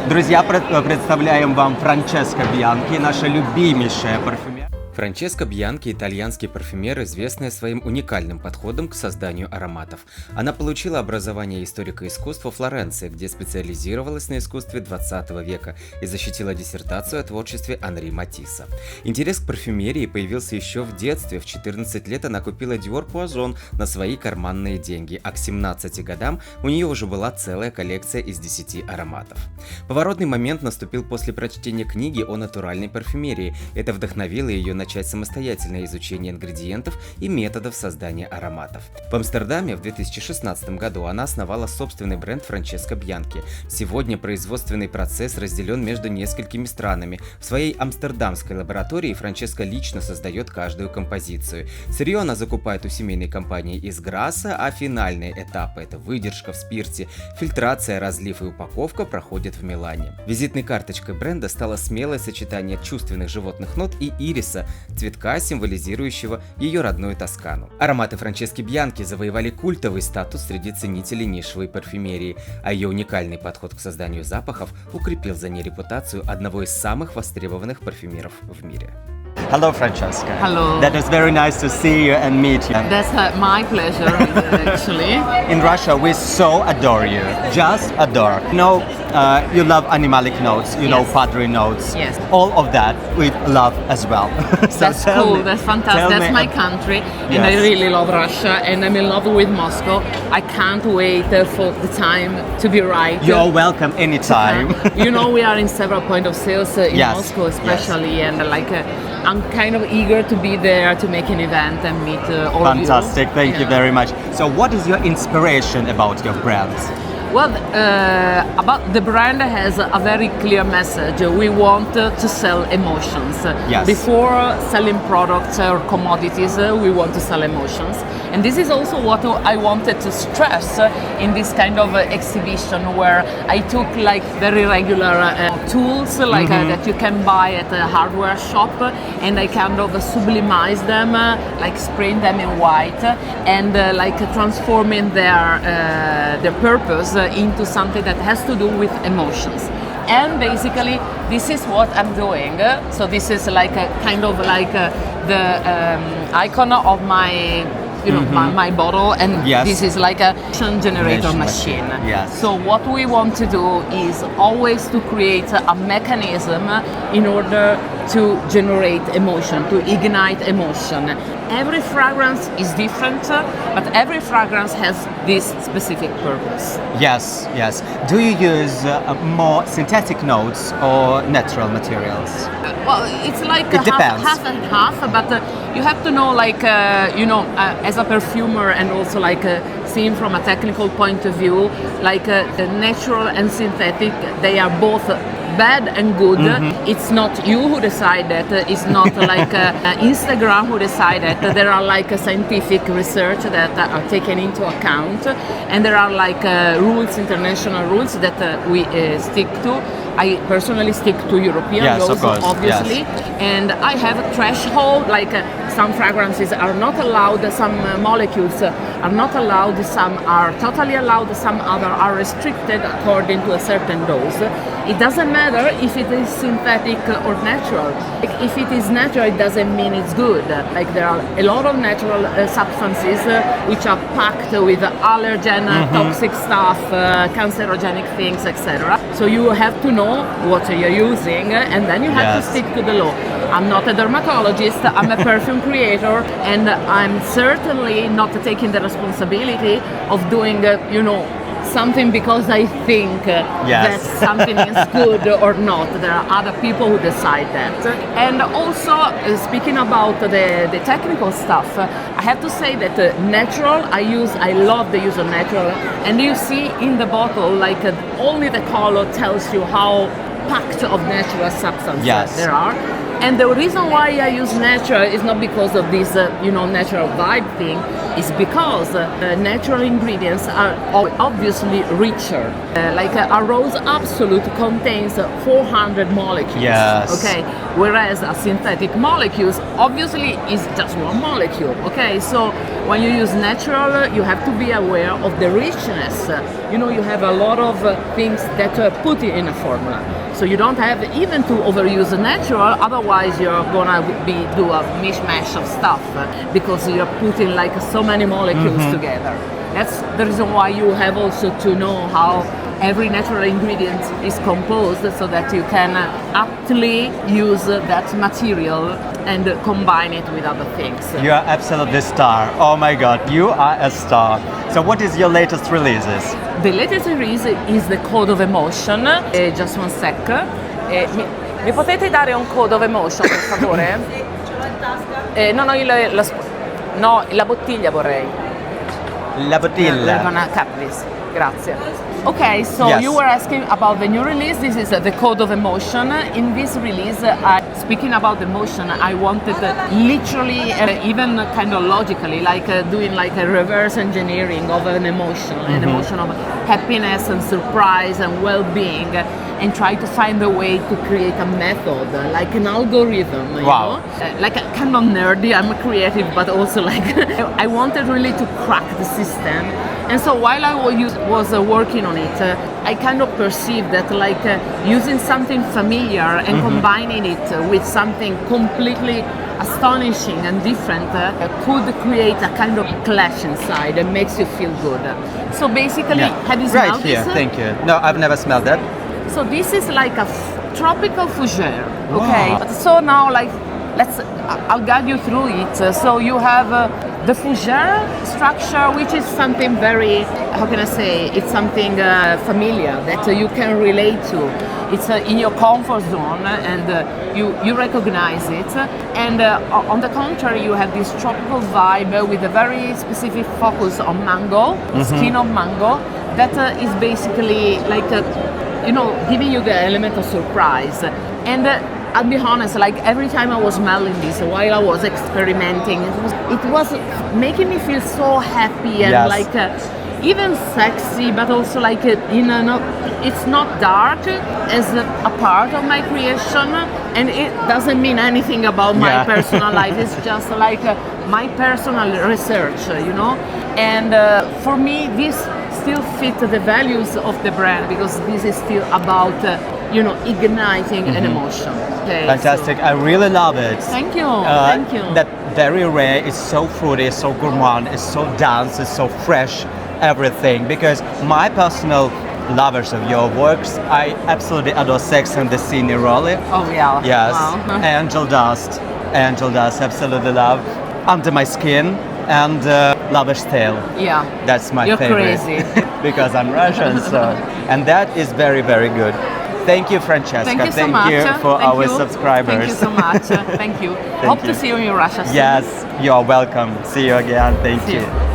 Друзья, представляем вам Francesca Bianchi, наша любимейшая парфюмерия. Франческа Бьянки – итальянский парфюмер, известный своим уникальным подходом к созданию ароматов. Она получила образование историка искусства Флоренции, где специализировалась на искусстве 20 века и защитила диссертацию о творчестве Анри Матисса. Интерес к парфюмерии появился еще в детстве. В 14 лет она купила Dior Poison на свои карманные деньги, а к 17 годам у нее уже была целая коллекция из 10 ароматов. Поворотный момент наступил после прочтения книги о натуральной парфюмерии. Это вдохновило ее начать самостоятельное изучение ингредиентов и методов создания ароматов. В Амстердаме в 2016 году она основала собственный бренд Francesca Bianchi. Сегодня производственный процесс разделен между несколькими странами. В своей амстердамской лаборатории Франческа лично создает каждую композицию. Сырье она закупает у семейной компании из Грасса, а финальные этапы — это выдержка в спирте, фильтрация, разлив и упаковка — проходят в Милане. Визитной карточкой бренда стало смелое сочетание чувственных животных нот и ириса, цветка, символизирующего ее родную Тоскану. Ароматы Франчески Бьянки завоевали культовый статус среди ценителей нишевой парфюмерии, а ее уникальный подход к созданию запахов укрепил за ней репутацию одного из самых востребованных парфюмеров в мире. Hello, Francesca. Hello. That was very nice to see you and meet you. That's my pleasure, actually. In Russia, we so adore you. Just adore. You love animalic notes, you know, padre notes. Yes. All of that we love as well. That's cool, that's fantastic. That's my country, and I really love Russia, and I'm in love with Moscow. I can't wait for the time to be right. You're welcome anytime. You know, we are in several point of sales in Moscow especially, and I'm kind of eager to be there to make an event and meet all of you. Fantastic, thank you very much. So what is your inspiration about your brands? Well, about the brand has a very clear message. We want to sell emotions. Yes. Before selling products or commodities, we want to sell emotions. And this is also what I wanted to stress in this kind of exhibition, where I took like very regular tools that you can buy at a hardware shop, and I kind of sublimize them, like spraying them in white, and transforming their purpose into something that has to do with emotions. And basically, this is what I'm doing. So this is like a kind of like the icon of my, my bottle, and this is like a generator machine. Yes. So what we want to do is always to create a mechanism in order to generate emotion, to ignite emotion. Every fragrance is different, but every fragrance has this specific purpose. Yes, yes. Do you use more synthetic notes or natural materials? Well, it's like It depends. half and half, but you have to know, as a perfumer, and also seen from a technical point of view, the natural and synthetic, they are both bad and good. It's not you who decide that. It's not Instagram who decide that. There are scientific research that are taken into account, and there are rules, international rules that we stick to. I personally stick to European laws, of course, obviously, and I have a threshold. Some fragrances are not allowed, some molecules are not allowed, some are totally allowed, some other are restricted according to a certain dose. It doesn't matter if it is synthetic or natural. If it is natural, it doesn't mean it's good. There are a lot of natural substances which are packed with allergen, toxic stuff, cancerogenic things, etc. So you have to know what you're using, and then you have to stick to the law. I'm not a dermatologist, I'm a perfume creator, and I'm certainly not taking the responsibility of doing, something because I think that something is good or not. There are other people who decide that. And also, speaking about the technical stuff, I have to say that natural, I love the use of natural. And you see in the bottle, only the color tells you how packed of natural substances there are. And the reason why I use natural is not because of this, natural vibe thing. It's because natural ingredients are obviously richer. Like a rose absolute contains 400 molecules. Yes. Okay. Whereas a synthetic molecules obviously is just one molecule. Okay. So when you use natural, you have to be aware of the richness. You have a lot of things that are put in a formula. So you don't have even to overuse the natural, otherwise you're gonna do a mishmash of stuff because you're putting like so many molecules together. That's the reason why you have also to know how every natural ingredient is composed so that you can aptly use that material and combine it with other things. You are absolutely a star. Oh my God, you are a star. So what is your latest releases? The latest release is the Code of Emotion. Just one sec. Mi potete dare un Code of Emotion, per favore? No, la bottiglia vorrei. La bottiglia. We're gonna cap this. Grazie. Okay, so Yes. you were asking about the new release. This is the Code of Emotion. In this release, speaking about emotion, I wanted literally, even kind of logically, like doing like a reverse engineering of an emotion of happiness and surprise and well-being, and try to find a way to create a method, like an algorithm. You Wow. know? Like kind of nerdy. I'm a creative, but also like I wanted really to crack the system. And so while I was working on it, I kind of perceived that like using something familiar and combining it with something completely astonishing and different could create a kind of clash inside and makes you feel good. So basically, have you smelled Right here, this? thank you. No, I've never smelled that. So this is like a tropical fougere, okay? Wow. So now like, I'll guide you through it. So you have the fougere structure, which is something very, how can I say, it's something familiar that you can relate to. It's in your comfort zone and you recognize it. And on the contrary, you have this tropical vibe with a very specific focus on mango, skin of mango, that is basically like, giving you the element of surprise. And I'll be honest, like every time I was smelling this while I was experimenting, it was making me feel so happy and Yes. like even sexy, but also like it's not dark as a part of my creation, and it doesn't mean anything about my personal life. It's just like my personal research, And for me, this still fit the values of the brand because this is still about igniting an emotion. Okay, Fantastic, I really love it. Thank you, thank you. That very rare, it's so fruity, it's so gourmand, it's so dense, it's so fresh, everything. Because my personal lovers of your works, I absolutely adore Sex and the City Rolly. Oh yeah. Yes, Wow. Angel Dust, absolutely love. Under My Skin and Lover's Tale. Yeah. That's my You're favorite. crazy. Because I'm Russian, so. And that is very, very good. Thank you, Francesca. Thank you so much. Thank you for Thank our you. subscribers. Thank you so much. Thank you. Hope you. to see you in Russia soon. Yes, you're welcome. See you again. Thank See you. you.